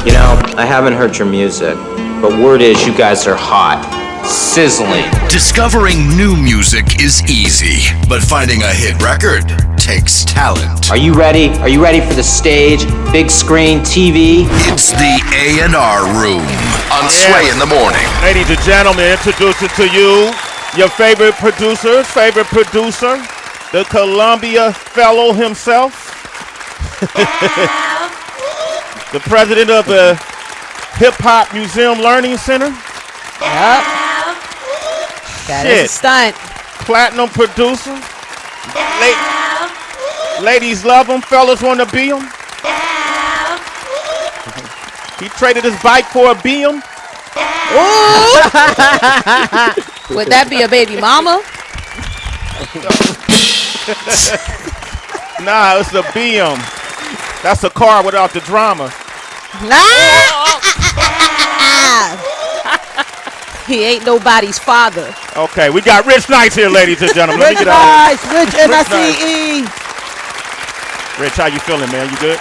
You know, I haven't heard your music, but word is you guys are hot. Sizzling. Discovering new music is easy, but finding a hit record takes talent. Are you ready? Are you ready for the stage, big screen, TV? It's the A&R Room on Sway in the Morning. Ladies and gentlemen, introducing to you your favorite producer, the Columbia fellow himself, the president of the Hip Hop Museum Learning Center. Yep. That is a stunt. Platinum producer. Ladies love him, fellas want to be him. He traded his bike for a BM. Would that be a baby mama? Nah, it's a BM. That's a car without the drama. He ain't nobody's father. Okay, we got Rich Nice here, ladies and gentlemen. Rich Nice, Rich N-I-C-E. Rich, how you feeling, man? You good?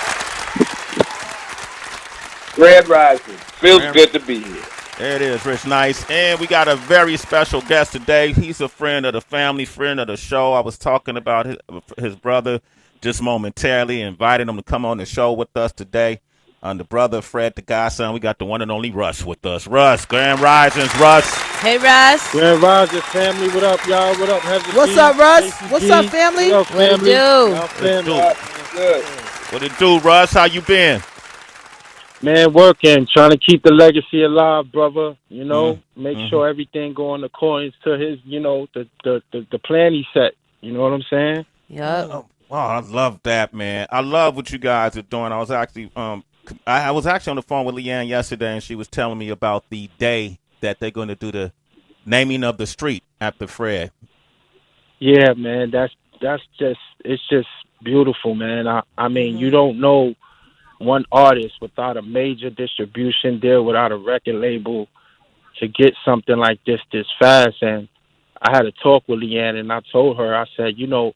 Red Rising. Feels good to be here. There it is, Rich Nice. And we got a very special guest today. He's a friend of the family, friend of the show. I was talking about his brother just momentarily, inviting him to come on the show with us today. The brother, Fred The Godson. We got the one and only Russ with us. Russ, Grand Risings, Russ. Hey, Russ. Grand Rising family, what up, y'all? What up, Heavy What's up, Russ? What's up, family? What up, family? What it do? What it do, Russ? How you been? Man, working, trying to keep the legacy alive, brother. You know, make sure everything going according to his, you know, the plan he set. You know what I'm saying? Yep. Oh, I love that, man. I love what you guys are doing. I was actually on the phone with Leanne yesterday, and she was telling me about the day that they're going to do the naming of the street after Fred. Yeah, man, it's just beautiful, man. I mean, you don't know one artist without a major distribution deal, without a record label, to get something like this fast. And I had a talk with Leanne, and I told her, I said, you know,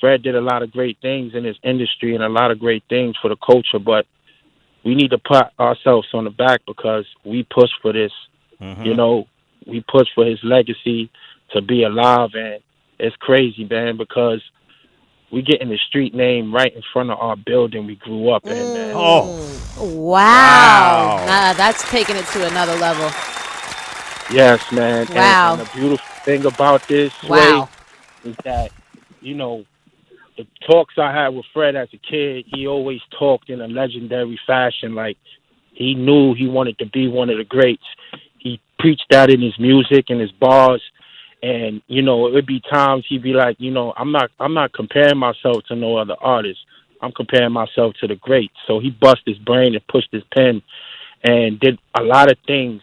Fred did a lot of great things in his industry and a lot of great things for the culture, but we need to pat ourselves on the back because we pushed for this. You know, we pushed for his legacy to be alive, and it's crazy, man, because we getting the street name right in front of our building we grew up in, man. Oh. Wow. Nah, that's taking it to another level. Yes, man. Wow. And the beautiful thing about this is that, you know, the talks I had with Fred as a kid, he always talked in a legendary fashion. Like, he knew he wanted to be one of the greats. He preached that in his music and his bars. And, you know, it would be times he'd be like, you know, I'm not comparing myself to no other artist. I'm comparing myself to the greats. So he bust his brain and pushed his pen and did a lot of things.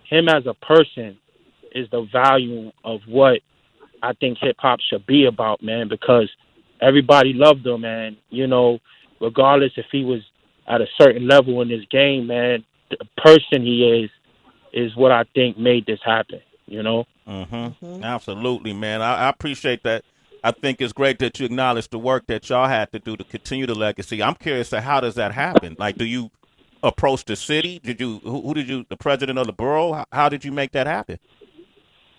Him as a person is the value of what I think hip-hop should be about, man, because everybody loved him, and, you know, regardless if he was at a certain level in this game, man, the person he is what I think made this happen, you know? Absolutely, man. I appreciate that. I think it's great that you acknowledge the work that y'all had to do to continue the legacy. I'm curious to how does that happen? Like, do you approach the city? Who did you, the president of the borough? How did you make that happen?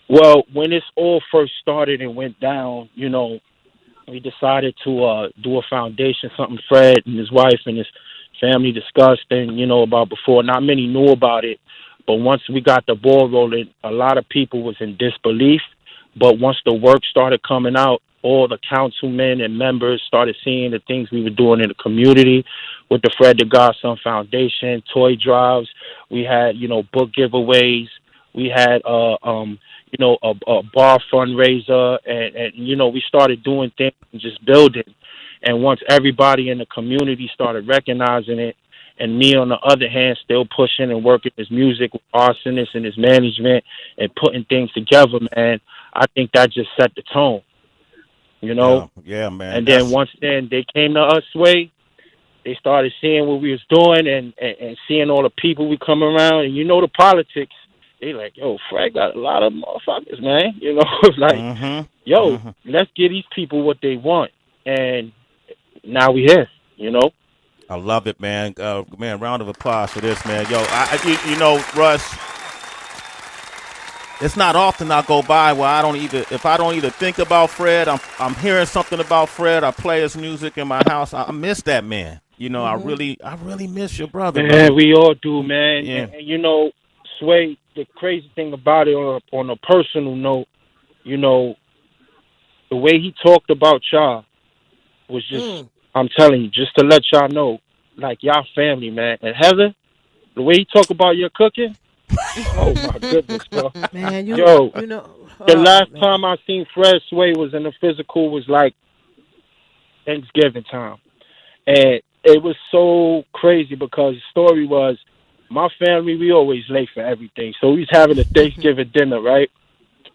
Well, when this all first started and went down, you know, we decided to do a foundation, something Fred and his wife and his family discussed and, you know, about before. Not many knew about it, but once we got the ball rolling, a lot of people was in disbelief. But once the work started coming out, all the councilmen and members started seeing the things we were doing in the community with the Fred The Godson Foundation, toy drives. We had, you know, book giveaways. We had, you know, a bar fundraiser, and, you know, we started doing things and just building. And once everybody in the community started recognizing it, and me, on the other hand, still pushing and working his music with Arsonist and his management and putting things together, man, I think that just set the tone, you know? Yeah, man. And then once then, they came to us, Sway. They started seeing what we was doing and seeing all the people we come around. And you know the politics. They like, yo, Fred got a lot of motherfuckers, man. You know, it's like, let's give these people what they want. And now we here, you know? I love it, man. Man, round of applause for this, man. Yo, you know, Russ, it's not often I go by where if I don't either think about Fred, I'm hearing something about Fred, I play his music in my house. I miss that man. You know, I really miss your brother, Man, we all do, man. Yeah. And you know, Sway, the crazy thing about it on a personal note, you know, the way he talked about y'all was just, I'm telling you, just to let y'all know, like y'all family, man. And Heather, the way he talk about your cooking, oh my goodness, bro. Man, you Yo, know. the last time I seen Fred Sway was in the physical was like Thanksgiving time. And it was so crazy because the story was my family, we always late for everything. So we was having a Thanksgiving dinner, right?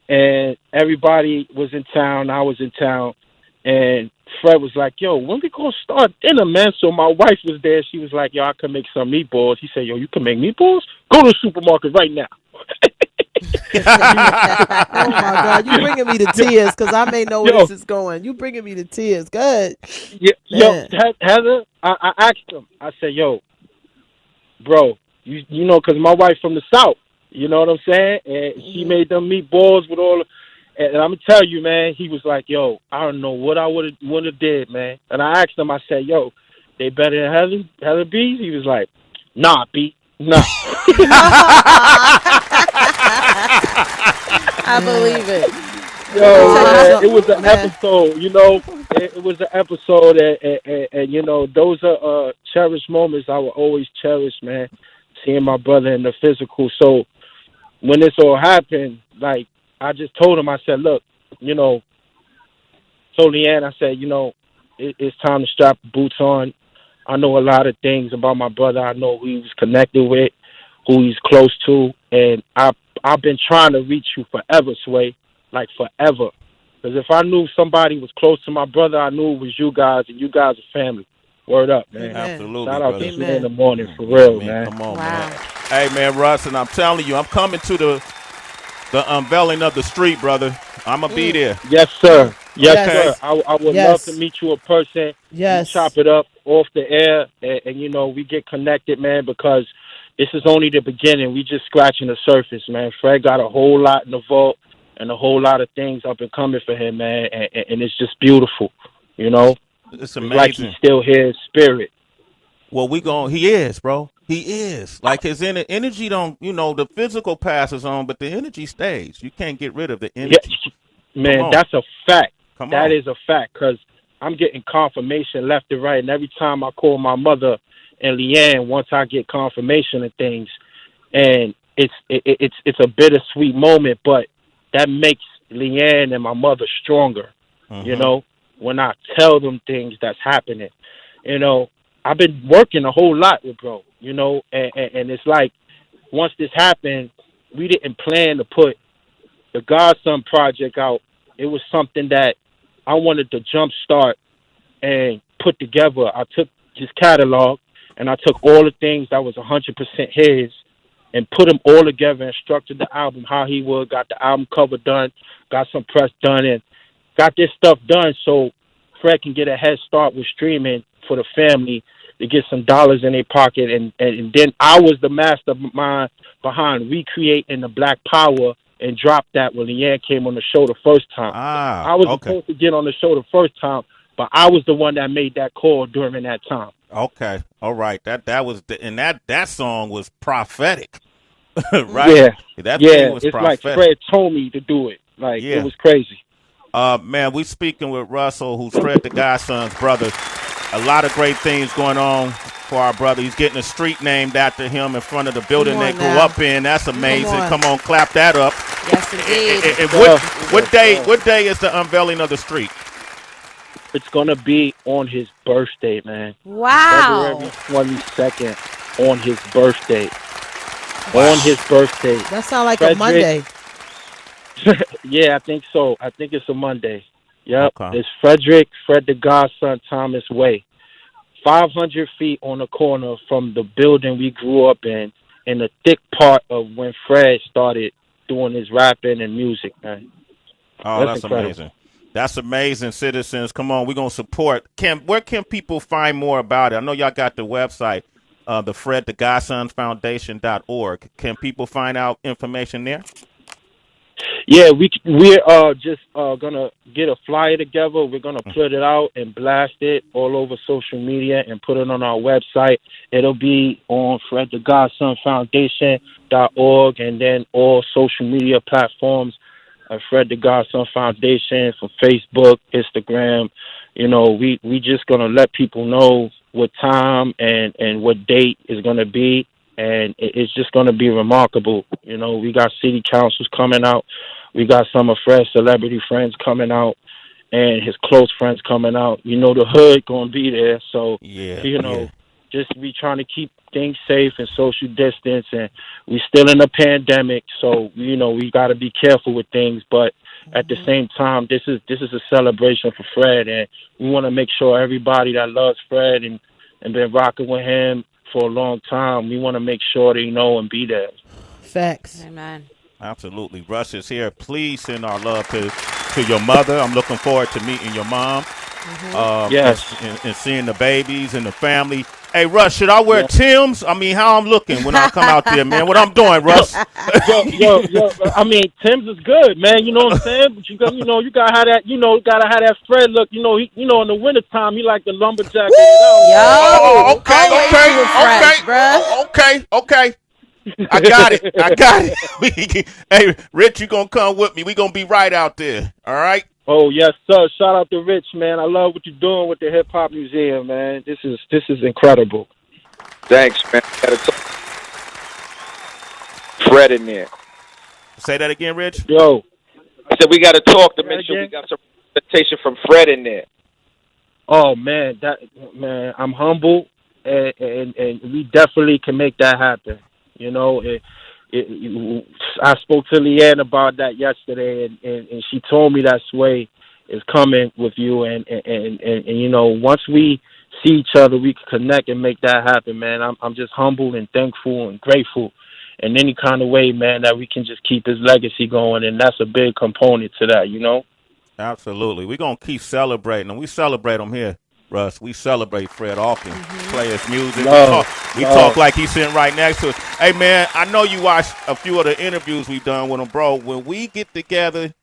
And everybody was in town. I was in town. And Fred was like, yo, when we gonna start dinner, man? So my wife was there. She was like, yo, I can make some meatballs. He said, yo, you can make meatballs? Go to the supermarket right now. Oh my God, you bringing me to tears because I may know where this is going. You bringing me to tears. Good. Yeah, yo, Heather, I asked him. I said, yo, bro, you know, because my wife from the South. You know what I'm saying? And she made them meatballs with all. And I'm gonna tell you, man, he was like, yo, I don't know what I would have did, man. And I asked him, I said, yo, they better than Heather B's? He was like, nah, B, nah. I believe it. Yo, man, it was an episode, you know. It was an episode, and you know, those are cherished moments I will always cherish, man. Seeing my brother in the physical. So when this all happened, like, I just told him, I said, look, you know, told Leanne, I said, you know, it's time to strap the boots on. I know a lot of things about my brother. I know who he was connected with, who he's close to, and I've been trying to reach you forever, Sway, like forever. Because if I knew somebody was close to my brother, I knew it was you guys, and you guys are family. Word up, man. Absolutely. Shout out to brother. in the morning, for real, man. Come on, man. Hey, man, Russ, and I'm telling you, I'm coming to the unveiling of the street, brother. I'm going to be there. Yes, sir. Yes, Yes. sir. I would love to meet you in person. Yes. We chop it up off the air, and, you know, we get connected, man, because this is only the beginning. We just scratching the surface, man. Fred got a whole lot in the vault and a whole lot of things up and coming for him, man, and it's just beautiful, you know? It's amazing. Like he's still here in spirit. Well, he is, bro. He is. Like his energy don't, you know, the physical passes on, but the energy stays. You can't get rid of the energy. Yeah, man, that's a fact. That is a fact, because I'm getting confirmation left and right, and every time I call my mother and Leanne, once I get confirmation of things, and it's a bittersweet moment, but that makes Leanne and my mother stronger, you know, when I tell them things that's happening. You know, I've been working a whole lot with bro, you know, and it's like once this happened, we didn't plan to put the Godson project out. It was something that I wanted to jumpstart and put together. I took his catalog and I took all the things that was 100% his and put them all together and structured the album how he would, got the album cover done, got some press done, and got this stuff done so Fred can get a head start with streaming for the family to get some dollars in their pocket. And then I was the mastermind behind recreating the Black Power and dropped that when Leanne came on the show the first time. I was supposed to get on the show the first time, but I was the one that made that call during that time. Okay, all right. That was and that song was prophetic, right? Yeah, that thing was it's prophetic. like Fred told me to do it. Like it was crazy. Man, we speaking with Russell, who's Fred the Godson's brother. A lot of great things going on for our brother. He's getting a street named after him in front of the building they grew up in. That's amazing. Come on, clap that up. Yes, indeed. And what day is the unveiling of the street? It's gonna be on his birthday, man. Wow. February 22nd on his birthday. Wow. On his birthday. That sounds like a Monday. Yeah, I think so. I think it's a Monday. Yep. Okay. It's Fred the Godson Thomas Way. 500 feet on the corner from the building we grew up in the thick part of when Fred started doing his rapping and music, man. Oh, that's amazing. That's amazing, citizens. Come on, we're gonna support. Where can people find more about it? I know y'all got the website, the Fred The Godson Foundation.org. Can people find out information there? Yeah, we're just gonna get a flyer together. We're gonna put it out and blast it all over social media and put it on our website. It'll be on Fred The Godson Foundation.org and then all social media platforms. Fred The Godson Foundation for Facebook, Instagram. You know, we just gonna let people know what time and what date is gonna be, and it's just gonna be remarkable. You know, we got city councils coming out, we got some of Fred's celebrity friends coming out, and his close friends coming out. You know, the hood gonna be there, so just we trying to keep things safe and social distance, and we still in a pandemic, so you know we got to be careful with things. But at the same time, this is a celebration for Fred, and we want to make sure everybody that loves Fred and been rocking with him for a long time, we want to make sure they know and be there. Facts. Amen. Absolutely. Russ is here. Please send our love to your mother. I'm looking forward to meeting your mom. Yes. And seeing the babies and the family. Hey, Russ, should I wear Tim's? I mean, how I'm looking when I come out there, man? What I'm doing, Russ? yo. I mean, Tim's is good, man. You know what I'm saying? But you gotta have that. You know, gotta have that Fred look. You know, in the wintertime, he like the lumberjack. Okay. I got it. Hey, Rich, you gonna come with me? We gonna be right out there. All right. Oh yes, sir. Shout out to Rich, man. I love what you're doing with the Hip Hop Museum, man. This is incredible. Thanks, man. Fred in there. Say that again, Rich. Yo, I said we got to talk to make sure we got some representation from Fred in there. Oh man, I'm humble, and we definitely can make that happen. You know, I spoke to Leanne about that yesterday, and she told me that Sway is coming with you, and you know, once we see each other, we can connect and make that happen, man. I'm just humble and thankful and grateful in any kind of way, man, that we can just keep his legacy going, and that's a big component to that, you know? Absolutely. We're going to keep celebrating, and we celebrate him here, Russ. We celebrate Fred often. Play his music. We talk like he's sitting right next to us. Hey, man, I know you watched a few of the interviews we've done with him, bro. When we get together,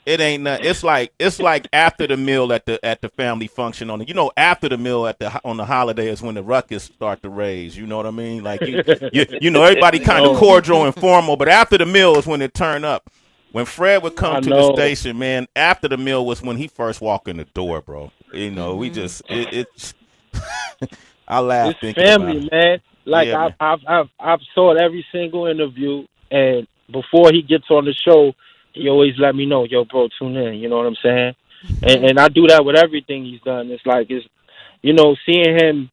it ain't nothing. It's like after the meal at the family function after the meal on the holiday is when the ruckus start to raise. You know what I mean? Like you know everybody kind of cordial and formal, but after the meal is when it turn up. When Fred would come to the station, man, after the meal was when he first walked in the door, bro. You know, we just it's. I laugh. It's family, man. Like yeah, I've saw every single interview, and before he gets on the show, he always let me know, yo, bro, tune in. You know what I'm saying? And I do that with everything he's done. It's like seeing him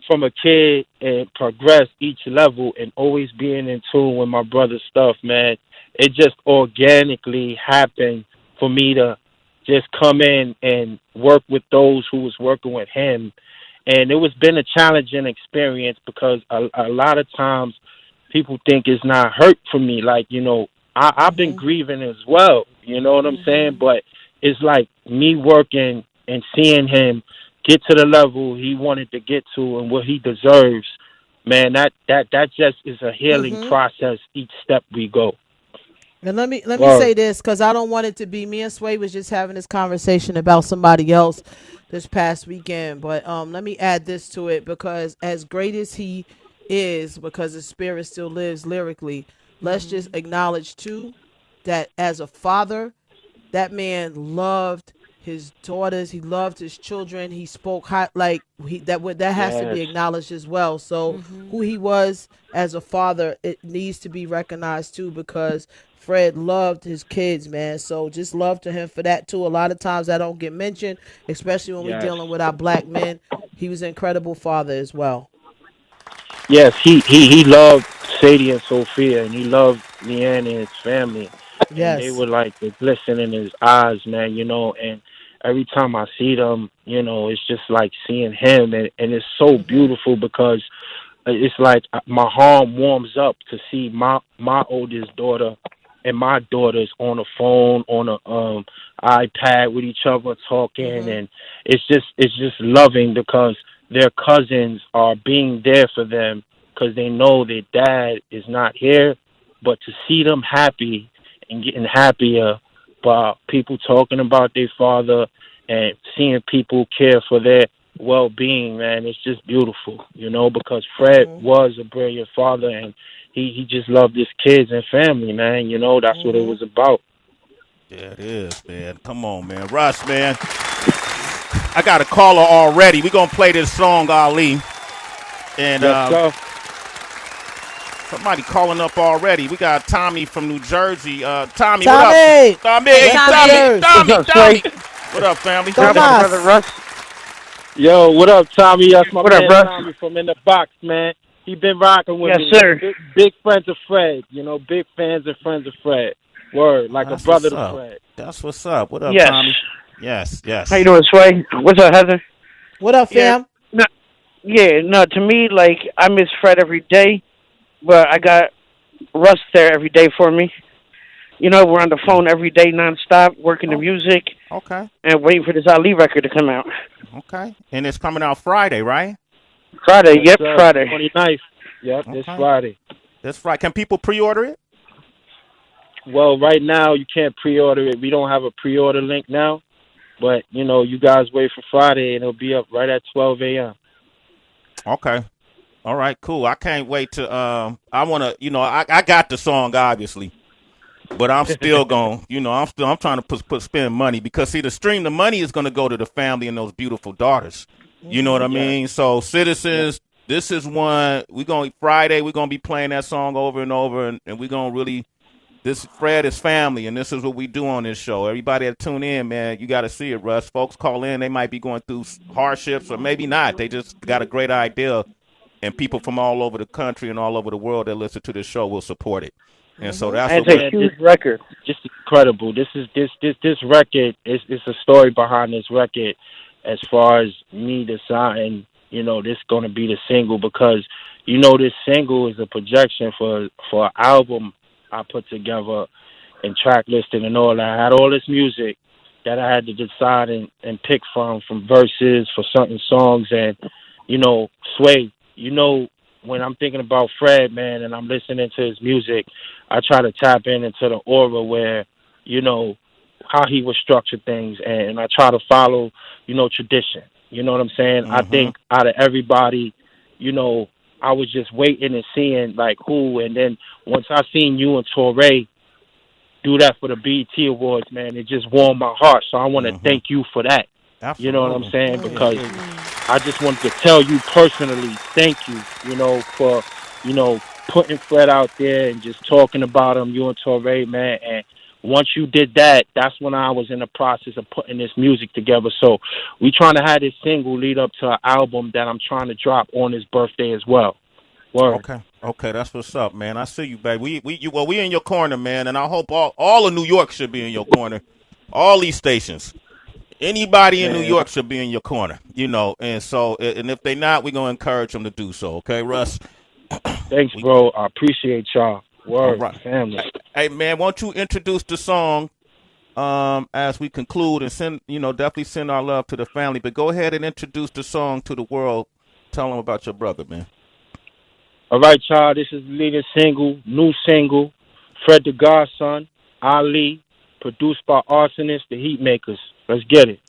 from a kid and progress each level and always being in tune with my brother's stuff, man. It just organically happened for me to just come in and work with those who was working with him. And it was been a challenging experience because a lot of times people think it's not hurt for me. Like, I've been grieving as well. You know what I'm saying? But it's like me working and seeing him get to the level he wanted to get to and what he deserves. Man, that just is a healing process each step we go. And let me say this, because I don't want it to be me and Sway was just having this conversation about somebody else this past weekend. But let me add this to it, because as great as he is, because his spirit still lives lyrically, let's just acknowledge too that as a father, that man loved his daughters, he loved his children, he spoke high, like that has to be acknowledged as well. So who he was as a father, it needs to be recognized too, because Fred loved his kids, man. So just love to him for that too. A lot of times that don't get mentioned, especially when we're dealing with our black men. He was an incredible father as well. Yes, he loved Sadie and Sophia, and he loved Leanne and his family. Yes. And they were like the glisten in his eyes, man, and every time I see them, it's just like seeing him, and it's so beautiful because it's like my heart warms up to see my oldest daughter and my daughters on the phone, on a iPad with each other talking, and it's just loving because their cousins are being there for them because they know their dad is not here, but to see them happy and getting happier by people talking about their father and seeing people care for their well-being, man, it's just beautiful, because Fred was a brilliant father, and he just loved his kids and family, man. That's what it was about. Yeah, it is, man. Come on, man. Russ, man. I got a caller already. We're going to play this song, Ali. And somebody calling up already. We got Tommy from New Jersey. Tommy, what up? Tommy. Tommy. What up, family? Brother Russ. Yo, what up, Tommy? That's my man, Tommy from In the Box, man. He been rocking with me. Yes, sir. Big friends of Fred. Big fans and friends of Fred. Word, like That's a brother what's to up. Fred. That's what's up. What up, Yes. Tommy? Yes. How you doing, Sway? What's up, Heather? What up, fam? To me, like, I miss Fred every day, but I got Russ there every day for me. We're on the phone every day nonstop, working the music. Okay. And waiting for this Ali record to come out. Okay. And it's coming out Friday, right? Friday, Yes, yep, Friday. 29th. Yep, this Friday. That's right. Can people pre-order it? Well, right now you can't pre-order it. We don't have a pre-order link now. But, you guys wait for Friday and it'll be up right at 12 a.m. Okay. All right, cool. I can't wait to I want to, I got the song obviously. But I'm still going, I'm trying to spend money because see the money is going to go to the family and those beautiful daughters. You know what I mean? So Citizens, this is one Friday we're going to be playing that song over and over and we're going to really this Fred is family, and this is what we do on this show. Everybody that tune in, man, you got to see it, Russ. Folks call in. They might be going through hardships or maybe not. They just got a great idea, and people from all over the country and all over the world that listen to this show will support it. And so that's a huge record. Just incredible. This record is a story behind this record as far as me deciding, this going to be the single because, this single is a projection for an album I put together and track listing and all that. I had all this music that I had to decide and pick from verses for certain songs. And, Sway, when I'm thinking about Fred, man, and I'm listening to his music, I try to tap into the aura where, how he would structure things. And I try to follow, tradition. You know what I'm saying? I think out of everybody, I was just waiting and seeing like who, and then once I seen you and Torey do that for the BET Awards, man, it just warmed my heart. So I want to thank you for that. Absolutely. You know what I'm saying? Because I just wanted to tell you personally, thank you, for, putting Fred out there and just talking about him, you and Torey, man. And once you did that, that's when I was in the process of putting this music together. So we trying to have this single lead up to an album that I'm trying to drop on his birthday as well. Word. Okay, that's what's up, man. I see you, baby. We in your corner, man, and I hope all of New York should be in your corner. All these stations. Anybody in New York should be in your corner, and so, and if they not, we're going to encourage them to do so. Okay, Russ? Thanks, bro. I appreciate y'all. Word, right. Family. Hey, man, won't you introduce the song as we conclude and send, definitely send our love to the family, but go ahead and introduce the song to the world. Tell them about your brother, man. All right, y'all, this is the latest new single, Fred The Godson, Ali, produced by Arsonists, the Heatmakers. Let's get it.